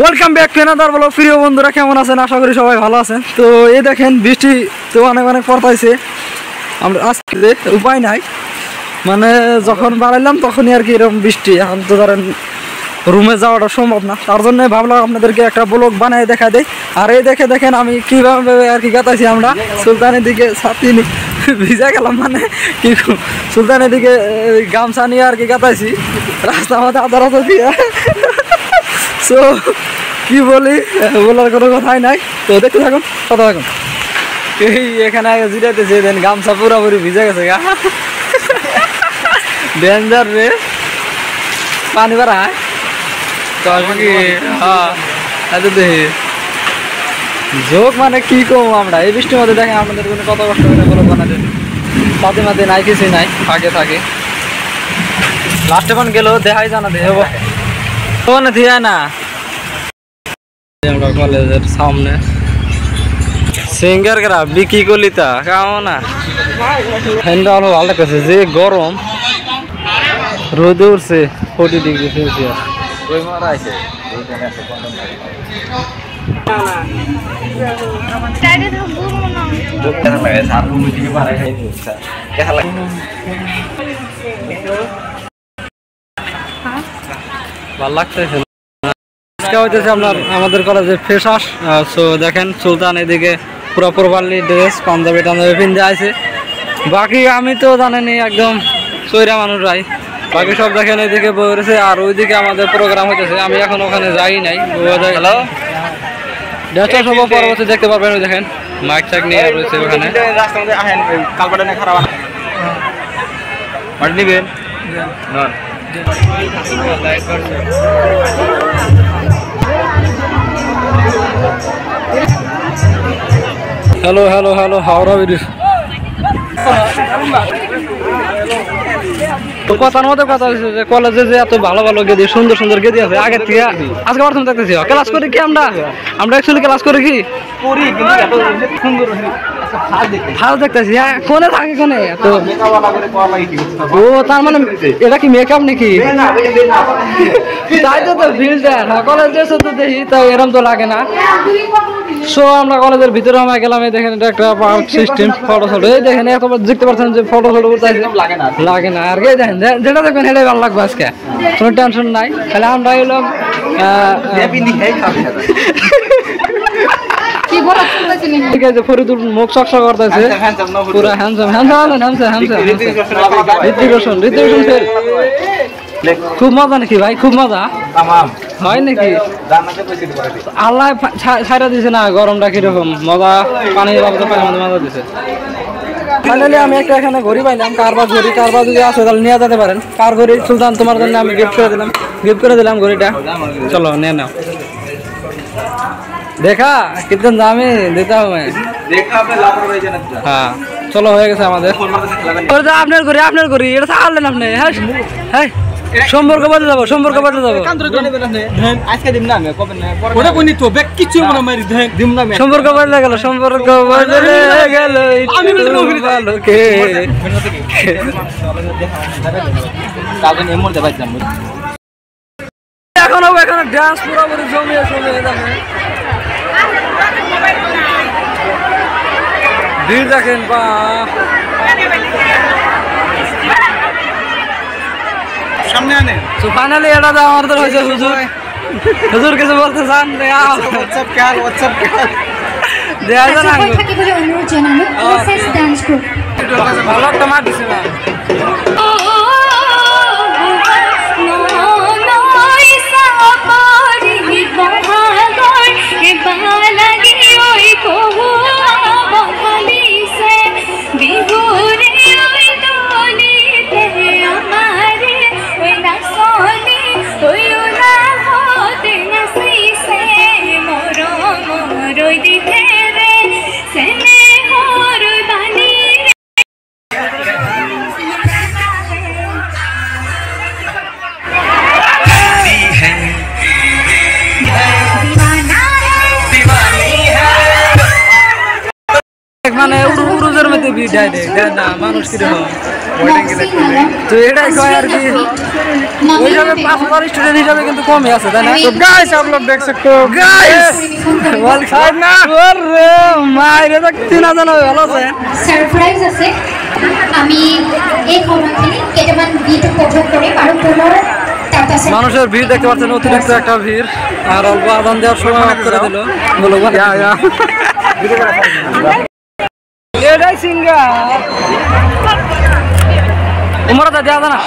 Welcome back to another blog. প্রিয় বন্ধুরা কেমন আছেন? আশা করি সবাই ভালো আছেন। তো এই দেখেন বৃষ্টি তো অনেক পড়তাইছে। আমরা আজকে উপায় নাই, মানে যখন বাড়াইলাম তখনই আর কি এরকম বৃষ্টি। এখন তো ধরেন রুমে যাওয়াটা সম্ভব না, তার জন্য ভাবলাম আপনাদেরকে একটা ব্লগ বানিয়ে দেখা দেয়। আর এই দেখেন আমি কীভাবে আর কি গাতাইছি। আমরা সুলতানের দিকে ছাতি ভিজা গেলাম, মানে কি সুলতানের দিকে গামছা নিয়ে আর কি গাতাইছি রাস্তা আমাদের আদার দিয়ে। সো কি বলি, বলার কোনো কথাই নাই। তো দেখতে থাকুন, কথা থাকুন। এই এখানে জিরাইতেছে, দেন গামছা পুরোপুরি ভিজে গেছে গা। ডেঞ্জার রে, পানি বাড়ায় তো কি? হ্যাঁ দেখি যোগ, মানে কি কম আমরা এই বৃষ্টির মধ্যে দেখেন আমাদের কোনো কত কষ্ট করে বলো বানাতে। সাথে মাঝে নাই কিছু নাই, ফাঁকে থাকে। লাস্টে পান গেল দেখাই জানা দে ওখানে দিয়ে না। আমরা কলেজের সামনে সিঙ্গার করা বিকি কলিতা কামো না। ফ্যানটা আলো ভালো লাগতেছে, যে গরম রোদ উঠছে 40 ডিগ্রি সেলসিয়াস। ভালো লাগতেছে আপনার আমাদের কলেজে ফ্রেশার্স। সো দেখেন সুলতান এদিকে পুরো প্রপারলি ড্রেস পাঞ্জাবি পিন্ধে আছে। বাকি আমি তো জানেনি একদম চৈরা মানুষরাই, বাকি সব দেখেন এদিকে বসেছে। আর ওইদিকে আমাদের প্রোগ্রাম হইতেছে, আমি এখন ওখানে যাই নাই। হ্যালো ড্রেসটা সব পরবর্তী দেখতে পারবেন। ওই দেখেন মাইক টাইক নিয়ে রয়েছে ওখানে। নিবেন hello hello hello Howrah bridge. তো কথার মধ্যে কথা হচ্ছে যে কলেজে যে এত ভালো ভালো গেদি, সুন্দর সুন্দর গেদি আছে আগের থেকে। আজকে প্রথম দেখতেছি ক্লাস করি কি আমরা অ্যাকচুয়ালি ক্লাস করি কি ভালো দেখতেছি। কোনে থাকে কোনে তো? ও তার মানে এটা কি মেকআপ নাকি? তাই তো ফিল্টার কলেজ ড্রেসে তো দেখি, তাই এরকম তো লাগে না। সো আমরা কলেজের ভিতরে আমরা গেলাম। এই দেখেন এটা একটা পার্ক সিস্টেম, ফটো ফটো। এই দেখেন এত দেখতে পাচ্ছেন যে ফটো ফটো লাগে না। আর এই দেখেন যেটা দেখবেন সেটাই ভালো লাগবে। আজকে কোনো টেনশন নাই, তাহলে আমরা এলাম ফরিদুল মুখ চকচক করতেছে পুরো হ্যান্ডসাম। ঋতিক রোশন খুব মজা নাকি ভাই? খুব মজা হয় নাকি? আল্লাহ ছাইরা দিছে না গরমটা কিরকম মজা, পানির মজা দিছে। ফাইনালি আমি একটা এখানে ঘড়ি পাইলাম, কারবার ঘড়ি। কারবার যদি আসে তাহলে নিয়ে যেতে পারেন। কার ঘড়ি? সুলতান তোমার জন্য আমি গিফট করে দিলাম ঘড়িটা। চলো নিয়ে নাও। দেখা কিতনা দামে দিতে হবে। হ্যাঁ চলো হয়ে গেছে আমাদের। আপনার ঘড়ি এটা ছাড়লেন আপনি। হ্যাঁ সম্পর্ক বদলে যাবো। সম্পর্ক বদলে যাবো। এখন এখানে ডান্স পুরোপুরি জমিয়ে যাবে। ভিড় দেখেন বা সামনে আনে। তো ফাইনালি এটা আমাদের হয়েছে হুজুর কিছু বলতে চান? ভালো একটা মার দিছে না। মানে উড়ুজের মধ্যে ভিড় না মানুষ কিরকম তো এটাই কয় আর কি ওইভাবে 5000 স্টুডেন্ট হিসাবে কিন্তু কমই আছে তাই না? তো গাইস आप लोग देख सकते हो गाइस ওয়াল সাইড না ওরে মাইরে তো 3000 ভালো আছে সারপ্রাইজ আছে আমি এই সময়খানে কেটেমান গীত উপভোগ করে আরো পুনর মানুষের ভিড় দেখতে পাচ্ছেন অতিরিক্ত একটা ভিড় আর অল্প আদান দেওয়ার সময় অফ করে দিল বলো এটাই সিঙ্গার উমরা দা দেওয়া না